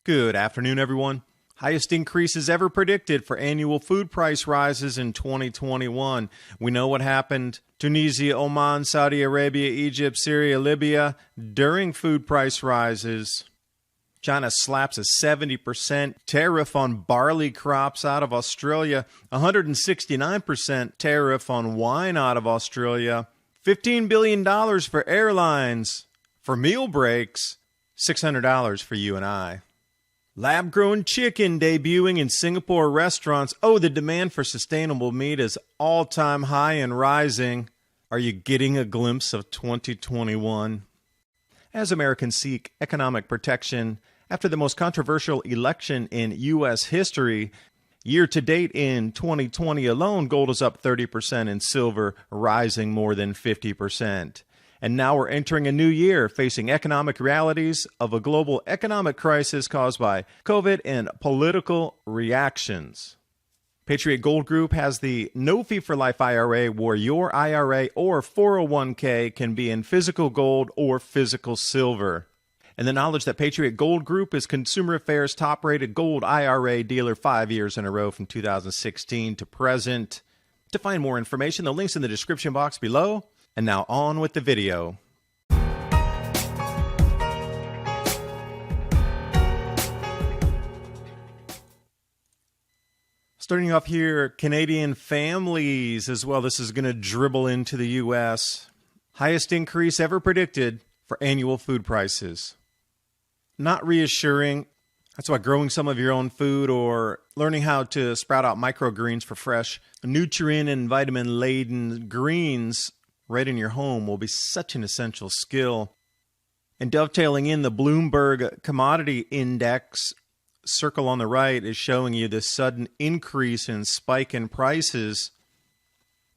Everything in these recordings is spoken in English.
Good afternoon, everyone. Highest increases ever predicted for annual food price rises in 2021. We know what happened Tunisia, Oman, Saudi Arabia, Egypt, Syria, Libya during food price rises. China slaps a 70% tariff on barley crops out of Australia, 169% tariff on wine out of Australia, $15 billion for airlines, for meal breaks, $600 for you and I. Lab-grown chicken debuting in Singapore restaurants. Oh, the demand for sustainable meat is all-time high and rising. Are you getting a glimpse of 2021? As Americans seek economic protection after the most controversial election in U.S. history, year-to-date in 2020 alone, gold is up 30% and silver rising more than 50%. And now we're entering a new year facing economic realities of a global economic crisis caused by COVID and political reactions. Patriot Gold Group has the No Fee for Life IRA, where your IRA or 401k can be in physical gold or physical silver. And the knowledge that Patriot Gold Group is Consumer Affairs' top-rated gold IRA dealer 5 years in a row from 2016 to present. To find more information, the link's in the description box below. And now on with the video. Starting off here, Canadian families as well. This is going to dribble into the U.S. Highest increase ever predicted for annual food prices. Not reassuring. That's why growing some of your own food or learning how to sprout out microgreens for fresh, nutrient and vitamin-laden greens right in your home will be such an essential skill. And dovetailing in, the Bloomberg Commodity Index circle on the right is showing you this sudden increase in spike in prices.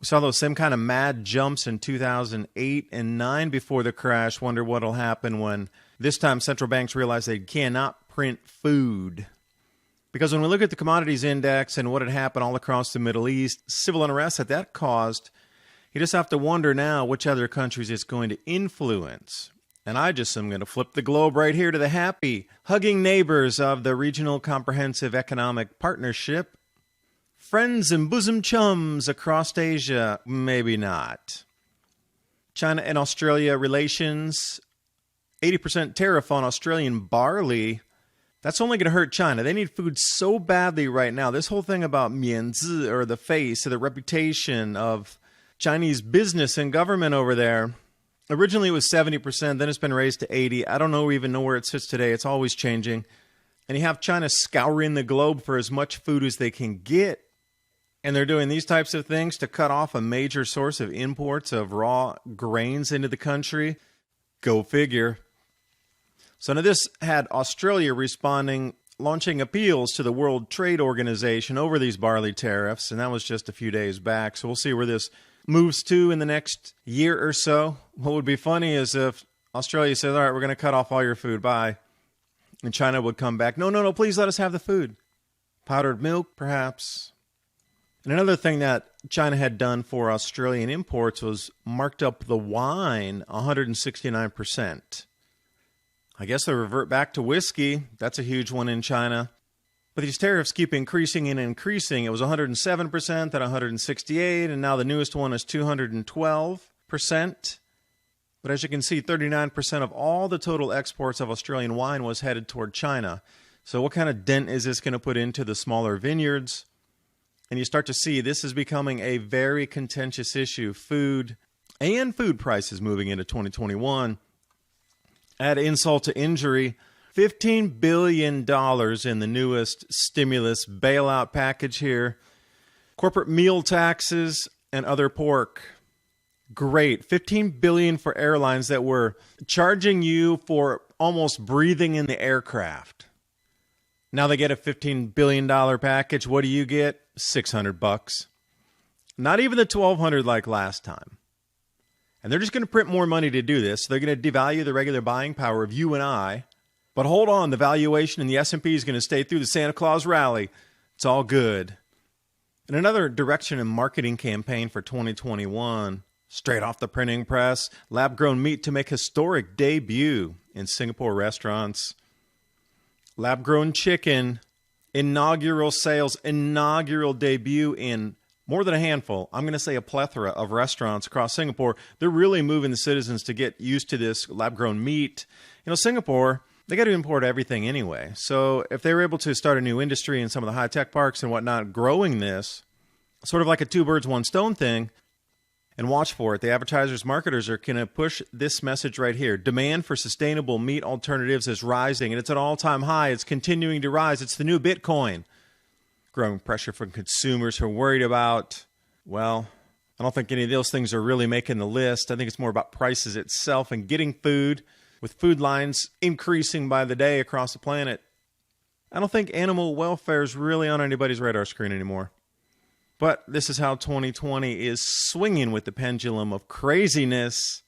We saw those same kind of mad jumps in 2008 and 9 before the crash. Wonder what will happen when this time central banks realize they cannot print food. Because when we look at the commodities index and what had happened all across the Middle East, civil unrest that caused, you just have to wonder now which other countries it's going to influence. And I just am going to flip the globe right here to the happy, hugging neighbors of the Regional Comprehensive Economic Partnership. Friends and bosom chums across Asia, maybe not. China and Australia relations, 80% tariff on Australian barley. That's only going to hurt China. They need food so badly right now. This whole thing about mianzi, or the face, or the reputation of Chinese business and government over there. Originally it was 70%, then it's been raised to 80%. I don't even know where it sits today. It's always changing. And you have China scouring the globe for as much food as they can get. And they're doing these types of things to cut off a major source of imports of raw grains into the country. Go figure. So now this had Australia responding, launching appeals to the World Trade Organization over these barley tariffs. And that was just a few days back. So we'll see where this moves to in the next year or so. What would be funny is if Australia says, all right, we're going to cut off all your food, bye. And China would come back, no, please let us have the food. Powdered milk, perhaps. And another thing that China had done for Australian imports was marked up the wine 169%. I guess they revert back to whiskey. That's a huge one in China. But these tariffs keep increasing and increasing. It was 107%, then 168%, and now the newest one is 212%. But as you can see, 39% of all the total exports of Australian wine was headed toward China. So what kind of dent is this going to put into the smaller vineyards? And you start to see this is becoming a very contentious issue. Food and food prices moving into 2021. Add insult to injury. $15 billion in the newest stimulus bailout package here. Corporate meal taxes and other pork. Great. $15 billion for airlines that were charging you for almost breathing in the aircraft. Now they get a $15 billion package. What do you get? $600. Not even the $1,200 like last time. And they're just going to print more money to do this. They're going to devalue the regular buying power of you and I. But hold on, the valuation in the S&P is going to stay through the Santa Claus rally. It's all good. And another direction and marketing campaign for 2021, straight off the printing press, lab-grown meat to make historic debut in Singapore restaurants. Lab-grown chicken, inaugural sales, inaugural debut in more than a handful, I'm going to say a plethora of restaurants across Singapore. They're really moving the citizens to get used to this lab-grown meat. Singapore, they got to import everything anyway. So if they were able to start a new industry in some of the high-tech parks and whatnot, growing this, sort of like a two birds, one stone thing, and watch for it. The advertisers, marketers are going to push this message right here. Demand for sustainable meat alternatives is rising, and it's at an all-time high. It's continuing to rise. It's the new Bitcoin. Growing pressure from consumers who are worried about, well, I don't think any of those things are really making the list. I think it's more about prices itself and getting food, with food lines increasing by the day across the planet. I don't think animal welfare is really on anybody's radar screen anymore. But this is how 2020 is swinging with the pendulum of craziness.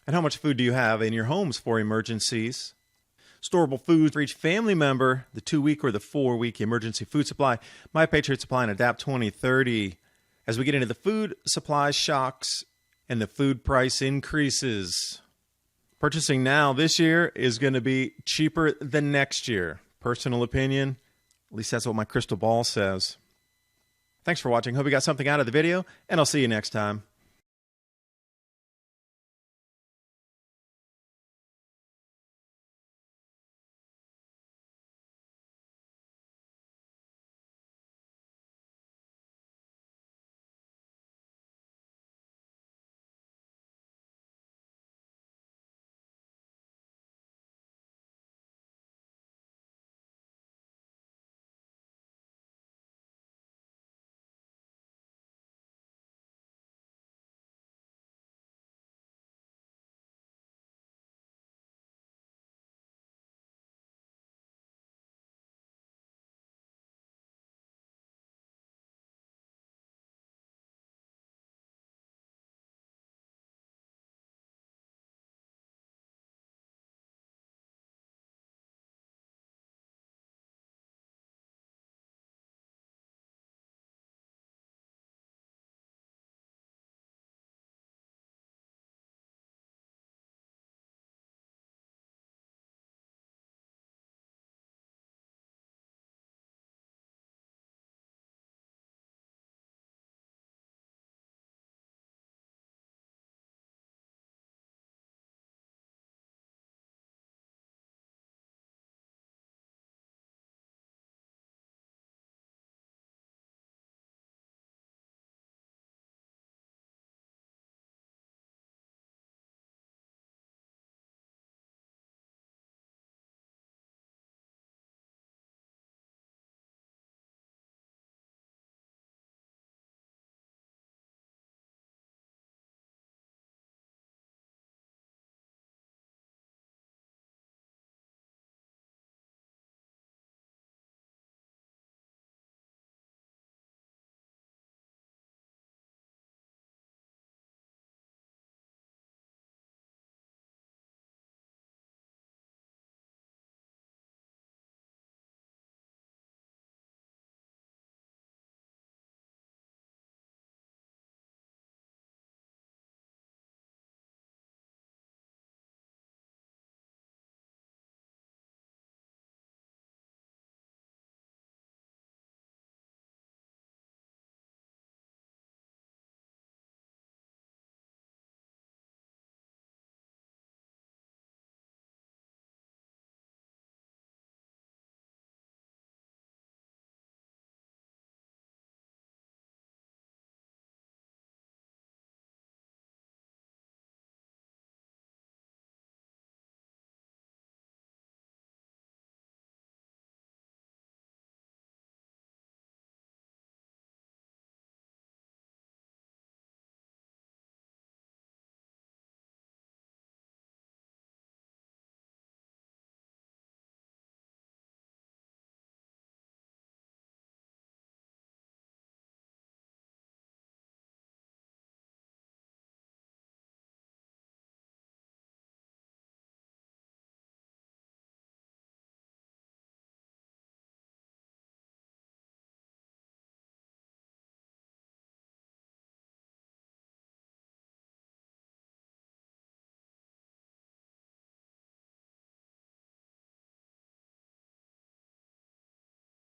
And how much food do you have in your homes for emergencies? Storable food for each family member, the 2-week or the 4-week emergency food supply. My Patriot Supply and Adapt 2030. As we get into the food supply shocks and the food price increases. Purchasing now this year is going to be cheaper than next year. Personal opinion, at least that's what my crystal ball says. Thanks for watching. Hope you got something out of the video, and I'll see you next time.